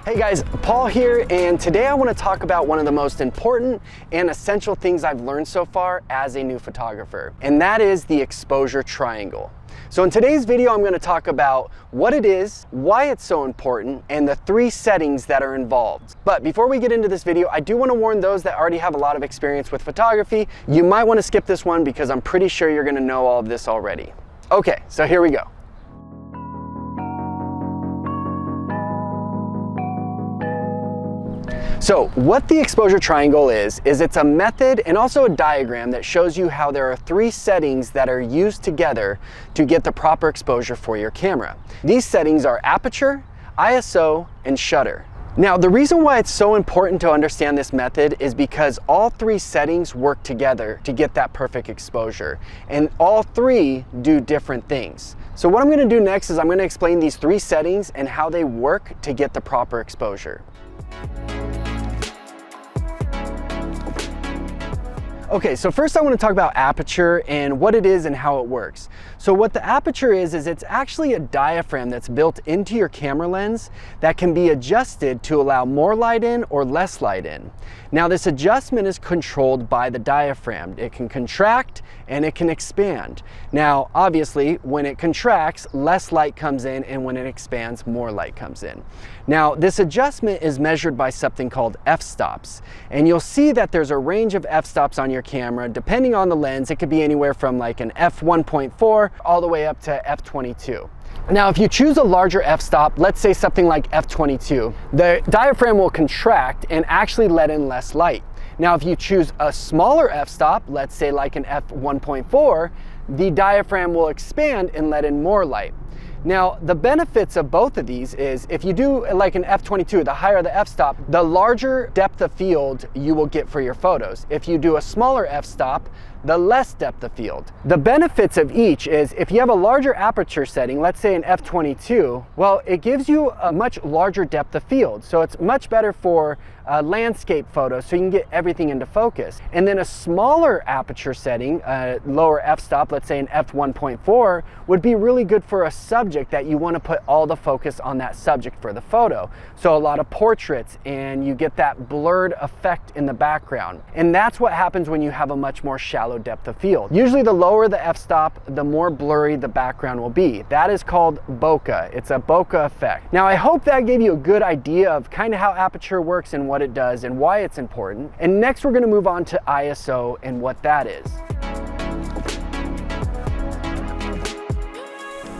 Hey guys, Paul here, and today I want to talk about one of the most important and essential things I've learned so far as a new photographer, and that is the exposure triangle. So in today's video, I'm going to talk about what it is, why it's so important, and the 3 settings that are involved. But before we get into this video, I do want to warn those that already have a lot of experience with photography, you might want to skip this one because I'm pretty sure you're going to know all of this already. Okay, so here we go. So what the exposure triangle is it's a method and also a diagram that shows you how there are 3 settings that are used together to get the proper exposure for your camera. These settings are aperture, ISO, and shutter. Now, the reason why it's so important to understand this method is because all 3 settings work together to get that perfect exposure, and all 3 do different things. So what I'm going to do next is I'm going to explain these 3 settings and how they work to get the proper exposure. Okay, so first I want to talk about aperture and what it is and how it works. So what the aperture is it's actually a diaphragm that's built into your camera lens that can be adjusted to allow more light in or less light in. Now this adjustment is controlled by the diaphragm. It can contract and it can expand. Now obviously when it contracts, less light comes in, and when it expands, more light comes in. Now this adjustment is measured by something called f-stops, and you'll see that there's a range of f-stops on your camera. Depending on the lens, it could be anywhere from like an f1.4 all the way up to f22. Now, if you choose a larger f-stop, let's say something like f22, the diaphragm will contract and actually let in less light. Now, if you choose a smaller f-stop, let's say like an f1.4, the diaphragm will expand and let in more light. Now, the benefits of both of these is if you do like an f22, the higher the f-stop, the larger depth of field you will get for your photos. If you do a smaller f-stop, the less depth of field. The benefits of each is if you have a larger aperture setting, let's say an f22, well, it gives you a much larger depth of field. So it's much better for landscape photos, so you can get everything into focus. And then a smaller aperture setting, lower f-stop, let's say an f1.4, would be really good for a subject that you want to put all the focus on that subject for the photo. So a lot of portraits, and you get that blurred effect in the background. And that's what happens when you have a much more shallow depth of field. Usually the lower the f-stop, the more blurry the background will be. That is called bokeh. It's a bokeh effect. Now I hope that gave you a good idea of kind of how aperture works and what it does and why it's important. And next we're going to move on to ISO and what that is.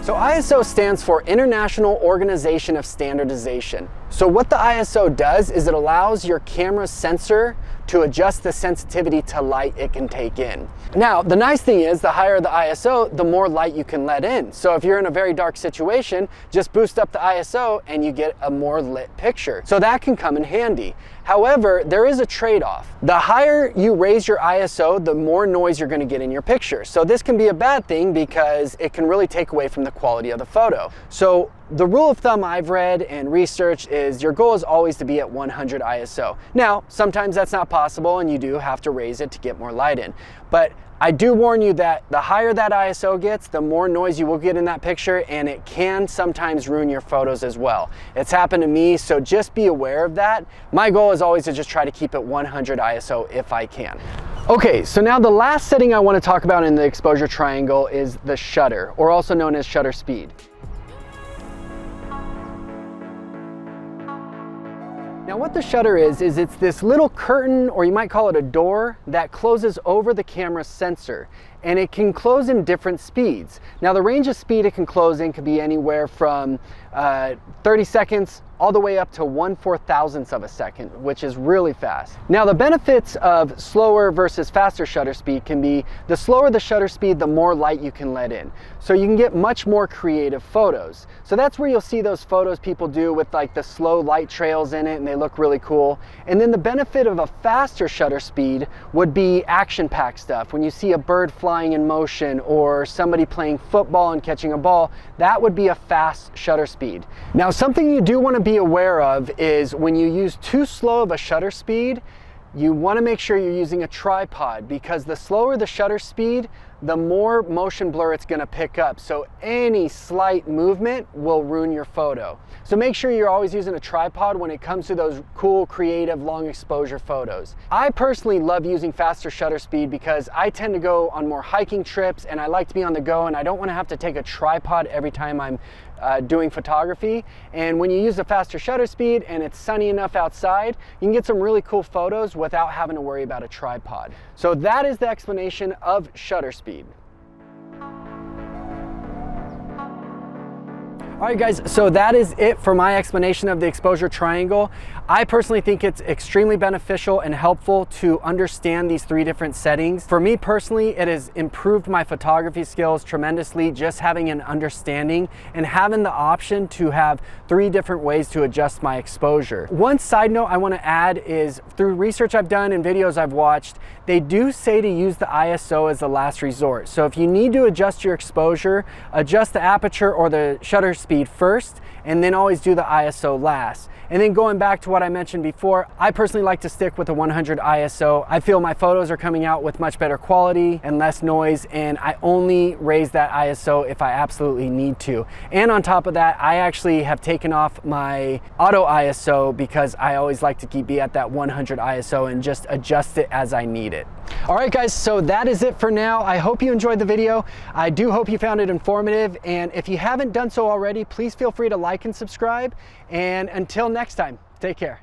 So ISO stands for International Organization of Standardization. So what the ISO does is it allows your camera's sensor to adjust the sensitivity to light it can take in. Now, the nice thing is the higher the ISO, the more light you can let in. So if you're in a very dark situation, just boost up the ISO and you get a more lit picture. So that can come in handy. However, there is a trade-off. The higher you raise your ISO, the more noise you're going to get in your picture. So this can be a bad thing because it can really take away from the quality of the photo. So the rule of thumb I've read and researched is your goal is always to be at 100 ISO. Now, sometimes that's not possible and you do have to raise it to get more light in. But I do warn you that the higher that ISO gets, the more noise you will get in that picture, and it can sometimes ruin your photos as well. It's happened to me, so just be aware of that. My goal is always to just try to keep it 100 ISO if I can. Okay, so now the last setting I want to talk about in the exposure triangle is the shutter, or also known as shutter speed. Now what the shutter is it's this little curtain, or you might call it a door, that closes over the camera's sensor, and it can close in different speeds. Now the range of speed it can close in could be anywhere from 30 seconds all the way up to 1/4000th of a second, which is really fast. Now the benefits of slower versus faster shutter speed can be the slower the shutter speed, the more light you can let in. So you can get much more creative photos. So that's where you'll see those photos people do with like the slow light trails in it, and they look really cool. And then the benefit of a faster shutter speed would be action-packed stuff. When you see a bird flying in motion or somebody playing football and catching a ball, that would be a fast shutter speed. Now something you do want to be aware of is when you use too slow of a shutter speed, you want to make sure you're using a tripod, because the slower the shutter speed, the more motion blur it's gonna pick up. So any slight movement will ruin your photo. So make sure you're always using a tripod when it comes to those cool, creative, long exposure photos. I personally love using faster shutter speed because I tend to go on more hiking trips and I like to be on the go, and I don't wanna have to take a tripod every time I'm doing photography. And when you use a faster shutter speed and it's sunny enough outside, you can get some really cool photos without having to worry about a tripod. So that is the explanation of shutter speed. All right guys, so that is it for my explanation of the exposure triangle. I personally think it's extremely beneficial and helpful to understand these three different settings. For me personally, it has improved my photography skills tremendously, just having an understanding and having the option to have three different ways to adjust my exposure. One side note I want to add is, through research I've done and videos I've watched, they do say to use the ISO as the last resort. So if you need to adjust your exposure, adjust the aperture or the shutter speed first, and then always do the ISO last. And then going back to what I mentioned before, I personally like to stick with the 100 ISO. I feel my photos are coming out with much better quality and less noise, and I only raise that ISO if I absolutely need to. And on top of that, I actually have taken off my auto ISO because I always like to be at that 100 ISO and just adjust it as I need it. All right guys, so that is it for now. I hope you enjoyed the video. I do hope you found it informative, and if you haven't done so already, please feel free to like and subscribe. And until next time, take care.